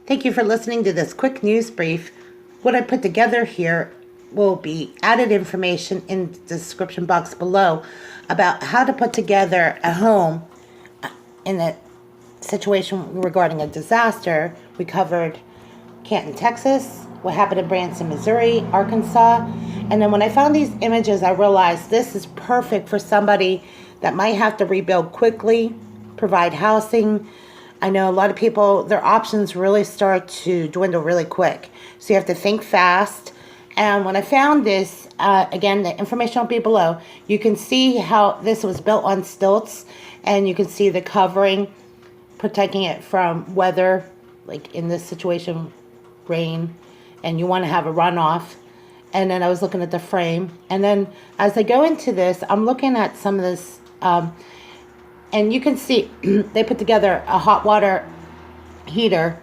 Thank you for listening to this quick news brief. What I put together here will be added information in the description box below about how to put together a home in a situation regarding a disaster. We covered Canton, Texas, what happened in Branson, Missouri, Arkansas. And then when I found these images, I realized this is perfect for somebody that might have to rebuild quickly, provide housing. I know a lot of people, their options really start to dwindle really quick. So you have to think fast. And when I found this, again, the information will be below. You can see how this was built on stilts, and you can see the covering, protecting it from weather, like in this situation, rain, and you want to have a runoff. And then I was looking at the frame. And then as I go into this, I'm looking at some of this, and you can see they put together a hot water heater,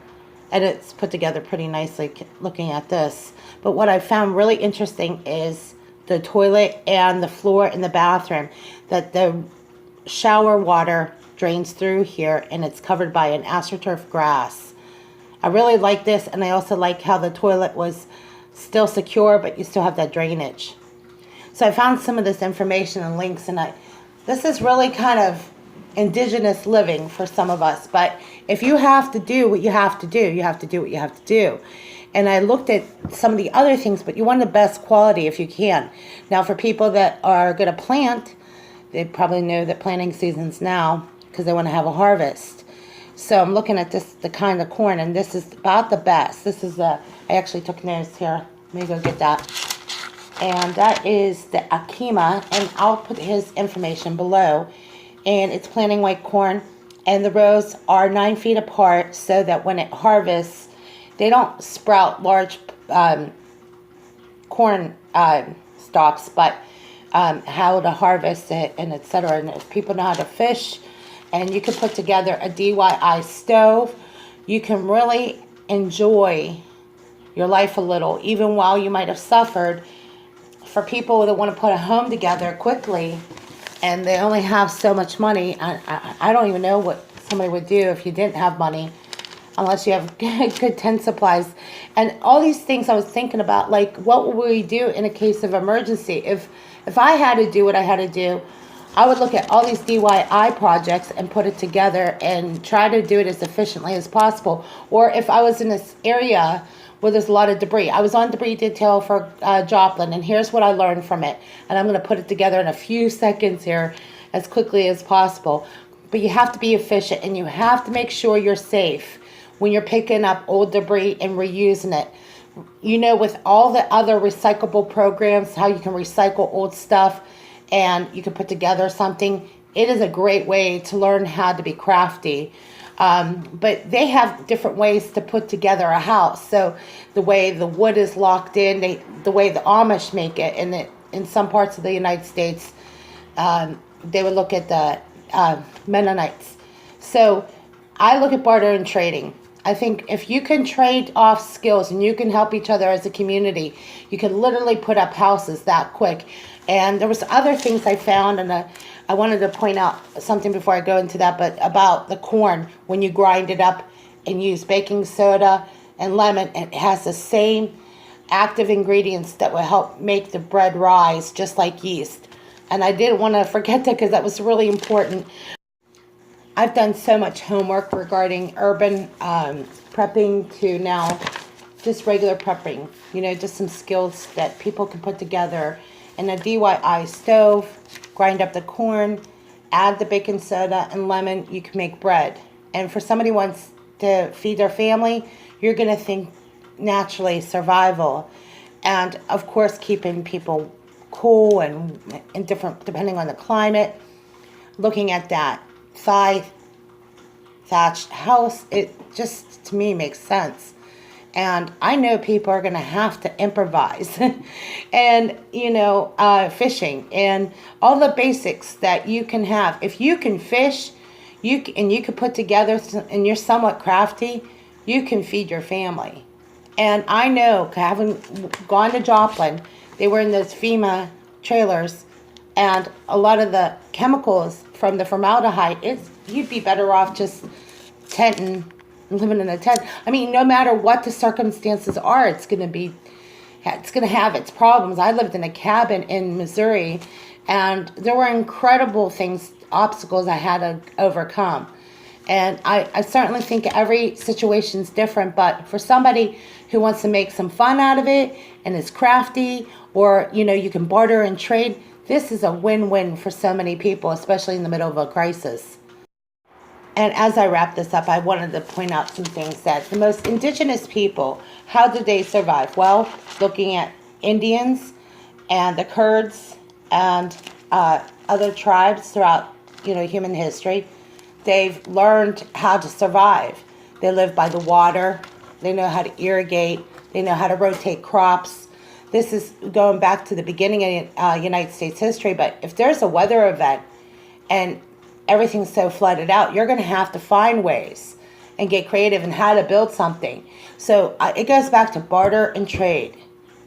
and it's put together pretty nicely looking at this. But what I found really interesting is the toilet and the floor in the bathroom, that the shower water drains through here and it's covered by an astroturf grass. I really like this, and I also like how the toilet was still secure, but you still have that drainage. So I found some of this information and links, and this is really kind of indigenous living for some of us. But if you have to do what you have to do, you have to do what you have to do. And I looked at some of the other things, but you want the best quality if you can. Now, for people that are going to plant, they probably know that planting season's now because they want to have a harvest. So I'm looking at this, the kind of corn, and this is about the best. This is I actually took notes here. Let me go get that. And that is the Akima, and I'll put his information below. And it's planting white corn, and the rows are 9 feet apart so that when it harvests, they don't sprout large corn stalks, but how to harvest it, and etc. And if people know how to fish, and you can put together a D.Y.I stove, you can really enjoy your life a little, even while you might have suffered. For people that want to put a home together quickly, and they only have so much money, I don't even know what somebody would do if you didn't have money, unless you have good tent supplies. And all these things I was thinking about, like, what would we do in a case of emergency? If I had to do what I had to do, I would look at all these D.Y.I projects and put it together and try to do it as efficiently as possible. Or if I was in this area where there's a lot of debris. I was on debris detail for Joplin, and here's what I learned from it. And I'm going to put it together in a few seconds here as quickly as possible. But you have to be efficient, and you have to make sure you're safe when you're picking up old debris and reusing it. You know, with all the other recyclable programs, how you can recycle old stuff and you can put together something, it is a great way to learn how to be crafty. But they have different ways to put together a house. So the way the wood is locked in, the way the Amish make it, and in some parts of the United States, they would look at the Mennonites. So I look at barter and trading. I think if you can trade off skills and you can help each other as a community, you can literally put up houses that quick. And there was other things I found, and I wanted to point out something before I go into that, but about the corn, when you grind it up and use baking soda and lemon, it has the same active ingredients that will help make the bread rise, just like yeast. And I didn't want to forget that because that was really important. I've done so much homework regarding urban prepping to now just regular prepping, you know, just some skills that people can put together. In a D.Y.I stove, grind up the corn, add the baking soda and lemon, you can make bread. And for somebody who wants to feed their family, you're going to think naturally survival. And of course, keeping people cool and different, depending on the climate. Looking at that thatched house, it just, to me, makes sense. And I know people are going to have to improvise and, you know, fishing and all the basics that you can have. If you can fish, you can put together, and you're somewhat crafty, you can feed your family. And I know, having gone to Joplin, they were in those FEMA trailers, and a lot of the chemicals from the formaldehyde, you'd be better off just tenting living in a tent. I mean, no matter what the circumstances are, it's going to have its problems. I lived in a cabin in Missouri, and there were incredible things, obstacles I had to overcome. And I certainly think every situation's different, but for somebody who wants to make some fun out of it and is crafty, or, you can barter and trade, this is a win-win for so many people, especially in the middle of a crisis. And as I wrap this up, I wanted to point out some things that the most indigenous people, how did they survive? Well, looking at Indians and the Kurds and other tribes throughout, human history, they've learned how to survive. They live by the water. They know how to irrigate. They know how to rotate crops. This is going back to the beginning of United States history, but if there's a weather event and everything's so flooded out, you're going to have to find ways and get creative in how to build something. So it goes back to barter and trade,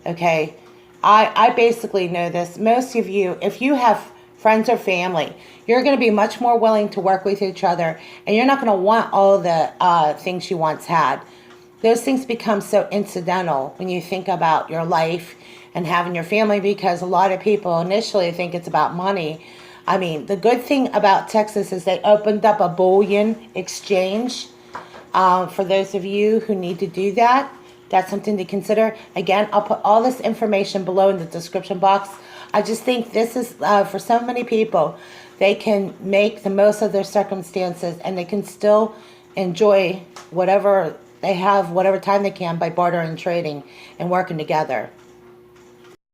okay? I basically know this. Most of you, if you have friends or family, you're going to be much more willing to work with each other, and you're not going to want all the things you once had. Those things become so incidental when you think about your life and having your family, because a lot of people initially think it's about money. I mean, the good thing about Texas is they opened up a bullion exchange. For those of you who need to do that, that's something to consider. Again, I'll put all this information below in the description box. I just think this is, for so many people, they can make the most of their circumstances, and they can still enjoy whatever they have, whatever time they can, by bartering and trading and working together.